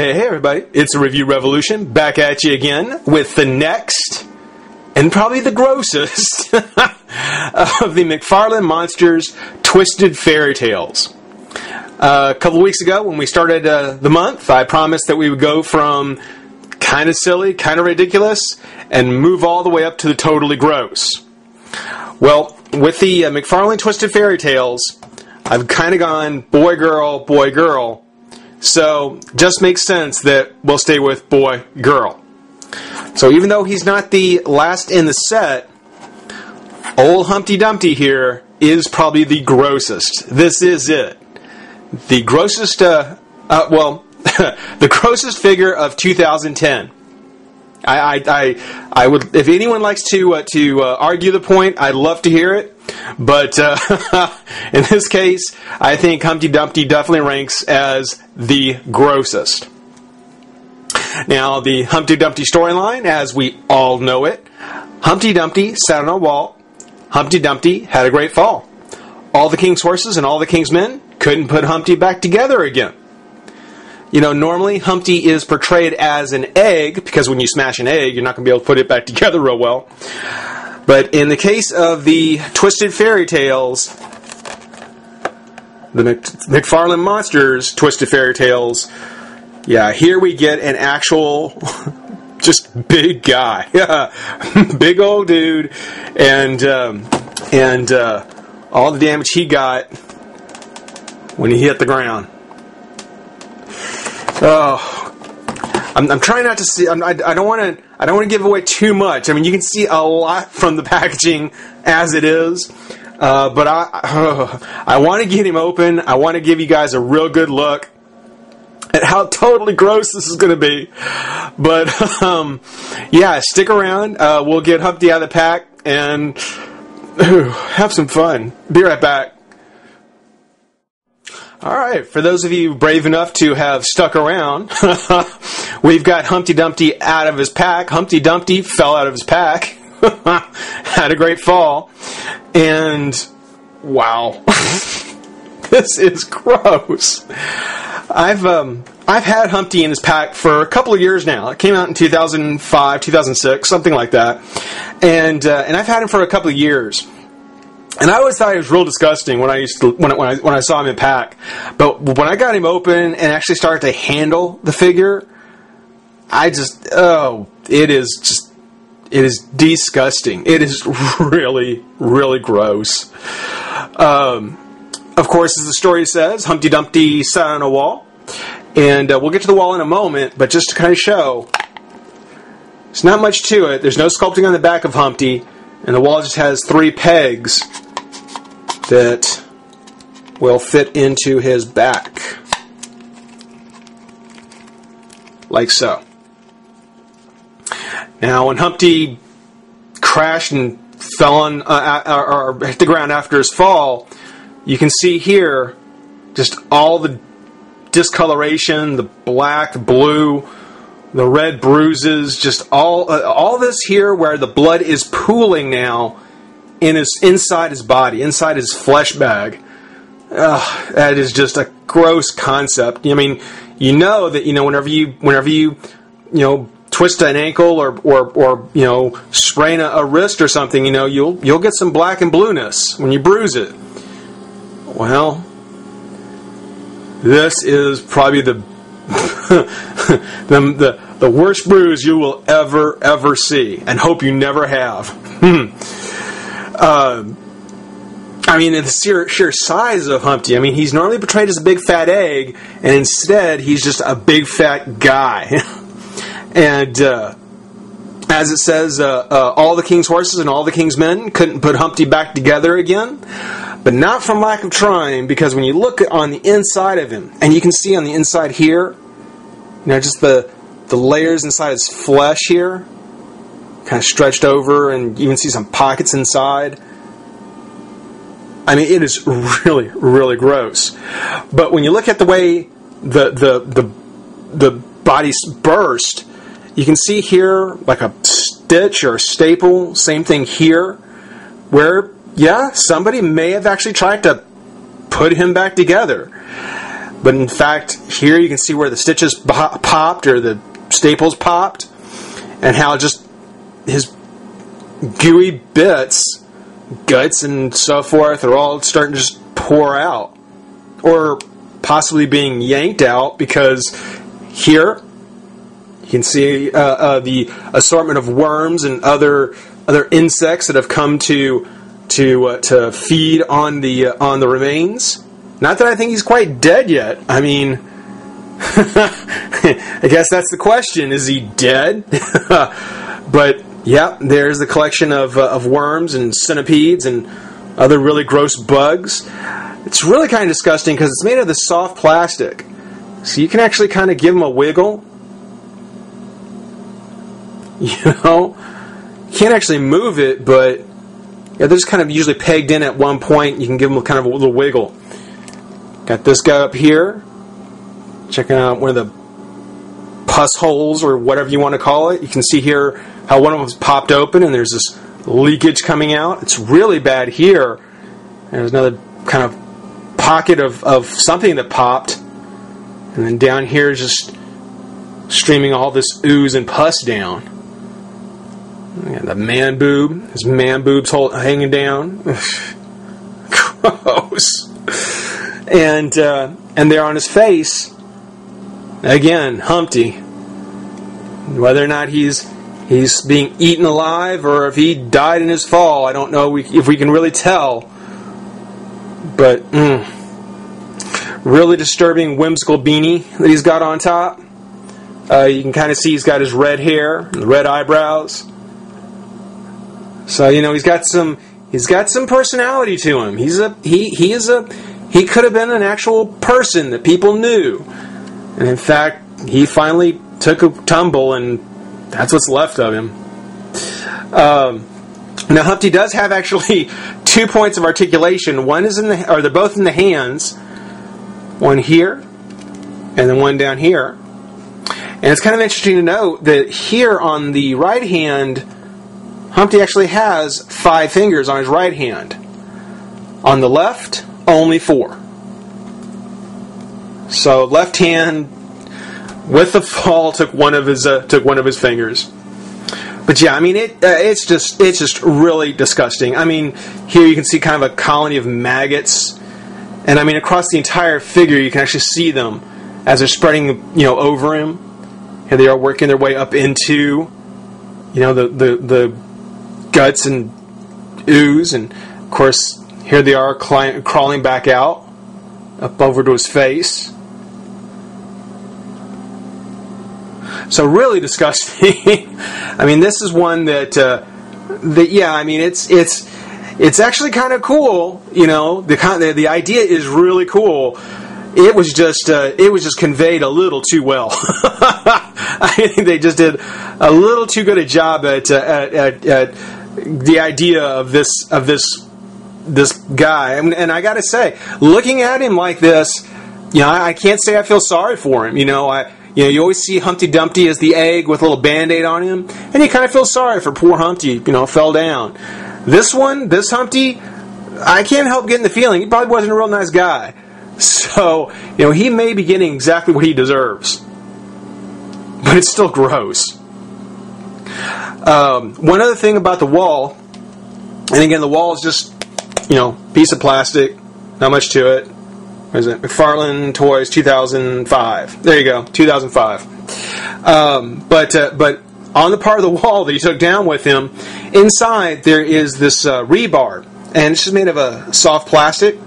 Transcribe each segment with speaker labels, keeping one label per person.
Speaker 1: Hey everybody, it's a Review Revolution, back at you again with the next, and probably the grossest, of the McFarlane Monsters Twisted Fairy Tales. A couple weeks ago, when we started the month, I promised that we would go from kind of silly, kind of ridiculous, and move all the way up to the totally gross. Well, with the McFarlane Twisted Fairy Tales, I've kind of gone boy, girl, so just makes sense that we'll stay with boy, girl. So even though he's not the last in the set, old Humpty Dumpty here is probably the grossest. This is it. The grossest, the grossest figure of 2010. I would, if anyone likes to argue the point, I'd love to hear it. But in this case, I think Humpty Dumpty definitely ranks as the grossest. Now, the Humpty Dumpty storyline, as we all know it, Humpty Dumpty sat on a wall. Humpty Dumpty had a great fall. All the king's horses and all the king's men couldn't put Humpty back together again. You know, normally Humpty is portrayed as an egg, because when you smash an egg, you're not going to be able to put it back together real well. But in the case of the Twisted Fairy Tales, the McFarlane Monsters Twisted Fairy Tales, yeah, here we get an actual, just big guy. Big old dude, and all the damage he got when he hit the ground. Oh, I'm trying not to see. I don't want to give away too much. I mean, you can see a lot from the packaging as it is, but I want to get him open. I want to give you guys a real good look at how totally gross this is going to be. But yeah, stick around. We'll get Humpty out of the pack and have some fun. Be right back. Alright, for those of you brave enough to have stuck around, we've got Humpty Dumpty out of his pack. Humpty Dumpty fell out of his pack. Had a great fall. And, wow. This is gross. I've had Humpty in his pack for a couple of years now. It came out in 2005, 2006, something like that. And I've had him for a couple of years. And I always thought he was real disgusting when I saw him in pack. But when I got him open and actually started to handle the figure, it is disgusting. It is really, really gross. Of course, as the story says, Humpty Dumpty sat on a wall. And we'll get to the wall in a moment, but just to kind of show, there's not much to it. There's no sculpting on the back of Humpty. And the wall just has 3 pegs that will fit into his back. Like so. Now, when Humpty crashed and fell on or hit the ground after his fall, you can see here just all the discoloration, the black, the blue, the red bruises, just all this here where the blood is pooling now inside his body, inside his flesh bag. That is just a gross concept. I mean, you know that whenever you twist an ankle or sprain a wrist or something, you'll get some black and blueness when you bruise it. Well, this is probably the worst bruise you will ever see, and hope you never have. I mean, the sheer size of Humpty. I mean, he's normally portrayed as a big fat egg, and instead he's just a big fat guy. And as it says, all the king's horses and all the king's men couldn't put Humpty back together again. But not from lack of trying, because when you look on the inside of him, and you can see on the inside here, just the layers inside his flesh here, kind of stretched over, and you can see some pockets inside. I mean, it is really, really gross. But when you look at the way the body's burst, you can see here like a stitch or a staple. Same thing here, where somebody may have actually tried to put him back together. But in fact, here you can see where the stitches popped, or the staples popped, and how just his gooey bits, guts and so forth, are all starting to just pour out, or possibly being yanked out, because here you can see the assortment of worms and other insects that have come to feed on the remains. Not that I think he's quite dead yet. I mean, I guess that's the question: is he dead? But yeah, there's the collection of worms and centipedes and other really gross bugs. It's really kind of disgusting because it's made of this soft plastic, so you can actually kind of give them a wiggle. You know, you can't actually move it, but yeah, they're just kind of usually pegged in at one point. You can give them kind of a little wiggle. Got this guy up here, checking out one of the pus holes, or whatever you want to call it. You can see here how one of them's popped open, and there's this leakage coming out. It's really bad here. There's another kind of pocket of something that popped, and then down here is just streaming all this ooze and pus down. And the man boob, his man boob's hanging down. Gross. And there on his face, again, Humpty. Whether or not he's being eaten alive, or if he died in his fall, I don't know if we can really tell. But really disturbing, whimsical beanie that he's got on top. You can kind of see he's got his red hair, and red eyebrows. So you know he's got some personality to him. He could have been an actual person that people knew, and in fact, he finally took a tumble, and that's what's left of him. Now, Humpty does have actually 2 points of articulation. One is they're both in the hands. One here, and then one down here. And it's kind of interesting to note that here on the right hand, Humpty actually has 5 fingers on his right hand. On the left, only 4. So left hand, with the fall, took one of his fingers. But yeah, I mean it's just really disgusting. I mean, here you can see kind of a colony of maggots, and I mean across the entire figure you can actually see them as they're spreading, over him. Here they are working their way up into, the guts and ooze, and of course here they are crawling back out up over to his face. So really disgusting. I mean, this is one that I mean, it's actually kind of cool. The idea is really cool. It was just conveyed a little too well. I think they just did a little too good a job at the idea of this guy. And I got to say, looking at him like this, I can't say I feel sorry for him. You always see Humpty Dumpty as the egg with a little Band-Aid on him, and you kind of feel sorry for poor Humpty, fell down. This Humpty, I can't help getting the feeling he probably wasn't a real nice guy. So, he may be getting exactly what he deserves. But it's still gross. One other thing about the wall, and again, the wall is just, piece of plastic, not much to it. What is it? Mcfarlane's Toys 2005. There you go, 2005. But on the part of the wall that he took down with him, inside there is this rebar, and it's just made of a soft plastic.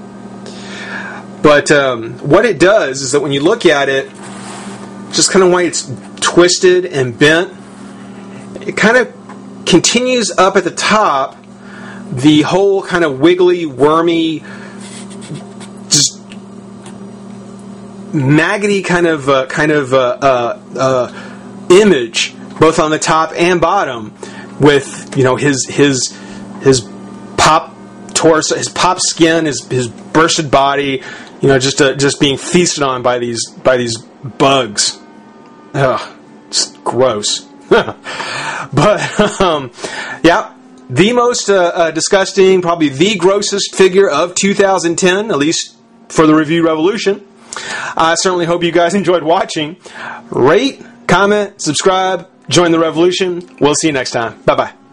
Speaker 1: But what it does is that when you look at it, just kind of why it's twisted and bent, it kind of continues up at the top, the whole kind of wiggly, wormy, just maggoty kind of image, both on the top and bottom, with his pop torso, his pop skin, his bursted body, just being feasted on by these bugs. Ugh, it's gross. But yeah, the most disgusting, probably the grossest figure of 2010, at least for the Review Revolution. I certainly hope you guys enjoyed watching. Rate, comment, subscribe, join the revolution. We'll see you next time. Bye-bye.